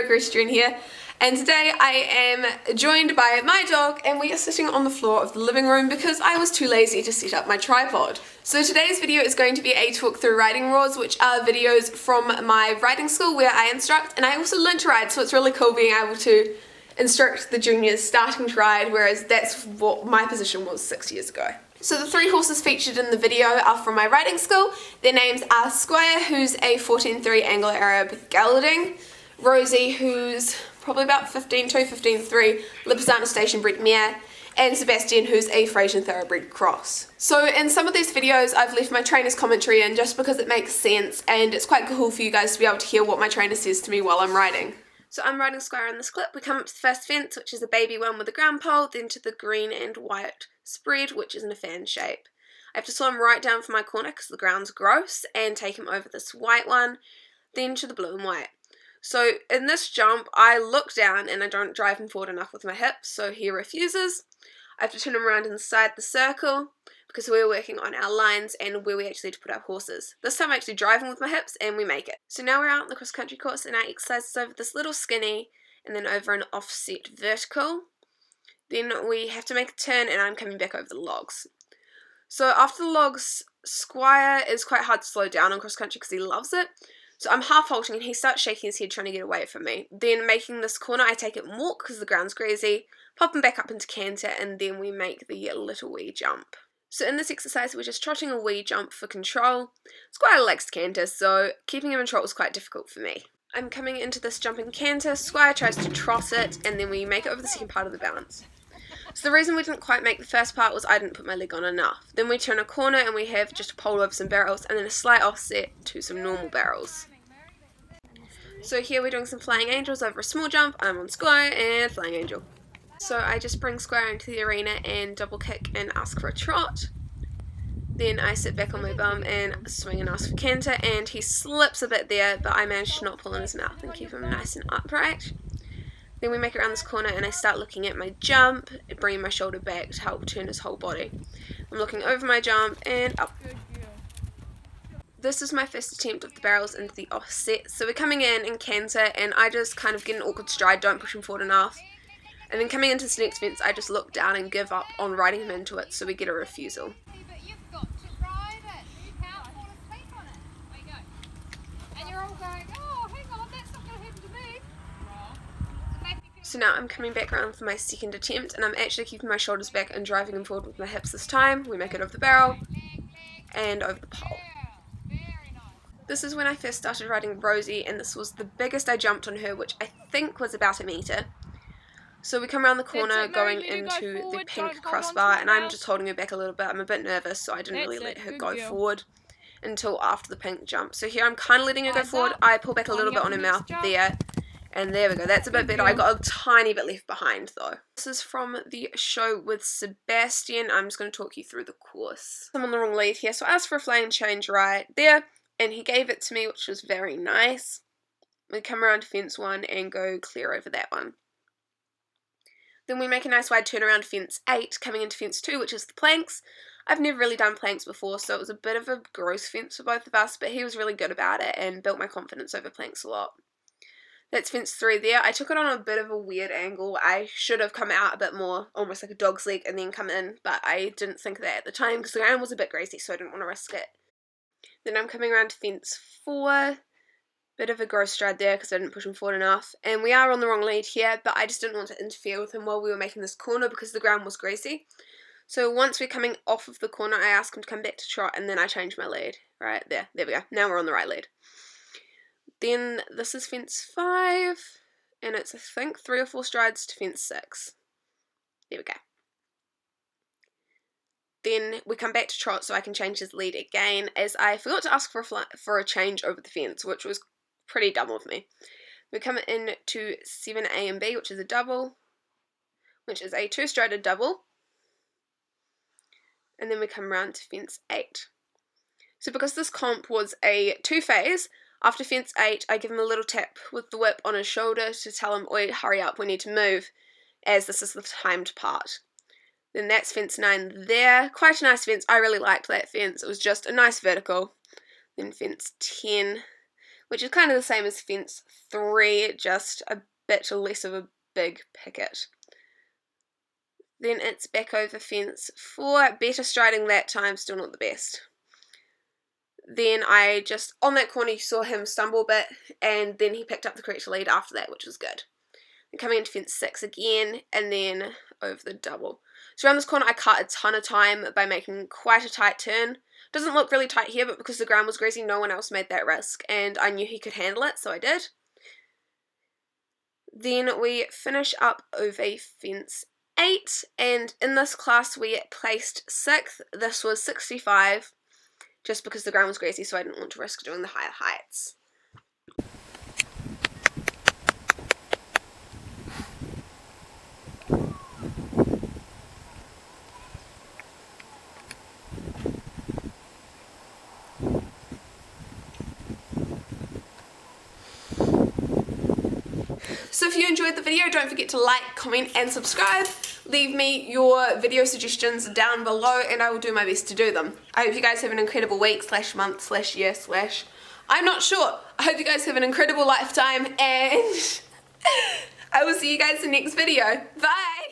PureEquestrian here, and today I am joined by my dog and we are sitting on the floor of the living room because I was too lazy to set up my tripod. So today's video is going to be a talk through riding roars, which are videos from my riding school where I instruct, and I also learned to ride, so it's really cool being able to instruct the juniors starting to ride, whereas that's what my position was 6 years ago. So the three horses featured in the video are from my riding school. Their names are Squire, who's a 14-3 Anglo-Arab gelding, Rosie, who's probably about 15-2, 15-3 Lipizzaner station bred mare, and Sebastian, who's a Frisian thoroughbred cross. So in some of these videos I've left my trainer's commentary in just because it makes sense and it's quite cool for you guys to be able to hear what my trainer says to me while I'm riding. So I'm riding Squire in this clip. We come up to the first fence, which is a baby one with a ground pole, then to the green and white spread, which is in a fan shape. I have to slow him right down for my corner because the ground's gross, and take him over this white one, then to the blue and white. So in this jump, I look down and I don't drive him forward enough with my hips, so he refuses. I have to turn him around inside the circle because we're working on our lines and where we actually need to put our horses. This time I'm actually driving with my hips and we make it. So now we're out on the cross country course and our exercise is over this little skinny and then over an offset vertical. Then we have to make a turn and I'm coming back over the logs. So after the logs, Squire is quite hard to slow down on cross country because he loves it. So I'm half halting and he starts shaking his head trying to get away from me. Then making this corner, I take it and walk because the ground's greasy, pop him back up into canter, and then we make the little wee jump. So in this exercise, we're just trotting a wee jump for control. Squire likes to canter, so keeping him in trot was quite difficult for me. I'm coming into this jumping canter, Squire tries to trot it, and then we make it over the second part of the balance. So the reason we didn't quite make the first part was I didn't put my leg on enough. Then we turn a corner and we have just a pole over some barrels and then a slight offset to some normal barrels. So here we're doing some flying angels over a small jump. I'm on Squire and flying angel. So I just bring Squire into the arena and double kick and ask for a trot. Then I sit back on my bum and swing and ask for canter, and he slips a bit there, but I manage to not pull in his mouth and keep him nice and upright. Then we make it around this corner and I start looking at my jump, bringing my shoulder back to help turn his whole body. I'm looking over my jump and up. This is my first attempt of the barrels into the offset. So we're coming in canter and I just kind of get an awkward stride, don't push him forward enough. And then coming into this next fence, I just look down and give up on riding him into it, so we get a refusal. So now I'm coming back around for my second attempt, and I'm actually keeping my shoulders back and driving him forward with my hips this time. We make it over the barrel and over the pole. This is when I first started riding Rosie, and this was the biggest I jumped on her, which I think was about a metre. So we come around the corner going into the pink crossbar, and I'm just holding her back a little bit. I'm a bit nervous, so I didn't really let her go forward until after the pink jump. So here I'm kind of letting her go forward. I pull back a little bit on her mouth there. And there we go, that's a bit better. I got a tiny bit left behind though. This is from the show with Sebastian. I'm just going to talk you through the course. I'm on the wrong lead here, so I asked for a flying change right there, and he gave it to me, which was very nice. We come around to fence 1 and go clear over that one. Then we make a nice wide turn around fence 8, coming into fence 2, which is the planks. I've never really done planks before, so it was a bit of a gross fence for both of us, but he was really good about it and built my confidence over planks a lot. That's fence 3 there. I took it on a bit of a weird angle. I should have come out a bit more, almost like a dog's leg, and then come in, but I didn't think of that at the time because the ground was a bit greasy, so I didn't want to risk it. Then I'm coming around to fence 4. Bit of a gross stride there because I didn't push him forward enough. And we are on the wrong lead here, but I just didn't want to interfere with him while we were making this corner because the ground was greasy. So once we're coming off of the corner, I ask him to come back to trot, and then I change my lead. Right there. There we go. Now we're on the right lead. Then this is fence 5, and it's I think 3 or 4 strides to fence 6. There we go. Then we come back to trot so I can change his lead again, as I forgot to ask for a change over the fence, which was pretty dumb of me. We come in to 7A and B, which is a double, which is a 2-strided double, and then we come around to fence 8. So because this comp was a 2-phase, after fence 8, I give him a little tap with the whip on his shoulder to tell him, oi, hurry up, we need to move, as this is the timed part. Then that's fence 9 there. Quite a nice fence. I really liked that fence. It was just a nice vertical. Then fence 10. which is kind of the same as fence 3, just a bit less of a big picket. Then it's back over fence 4, better striding that time, still not the best. Then I just, on that corner you saw him stumble a bit, and then he picked up the correct lead after that, which was good. Then coming into fence 6 again, and then over the double. So around this corner I cut a ton of time by making quite a tight turn. Doesn't look really tight here, but because the ground was greasy, no one else made that risk, and I knew he could handle it, so I did. Then we finish up over fence 8, and in this class we placed 6th. This was 65, just because the ground was greasy, so I didn't want to risk doing the higher heights. So if you enjoyed the video, don't forget to like, comment and subscribe. Leave me your video suggestions down below and I will do my best to do them. I hope you guys have an incredible week / month / year / I'm not sure. I hope you guys have an incredible lifetime and I will see you guys in the next video. Bye!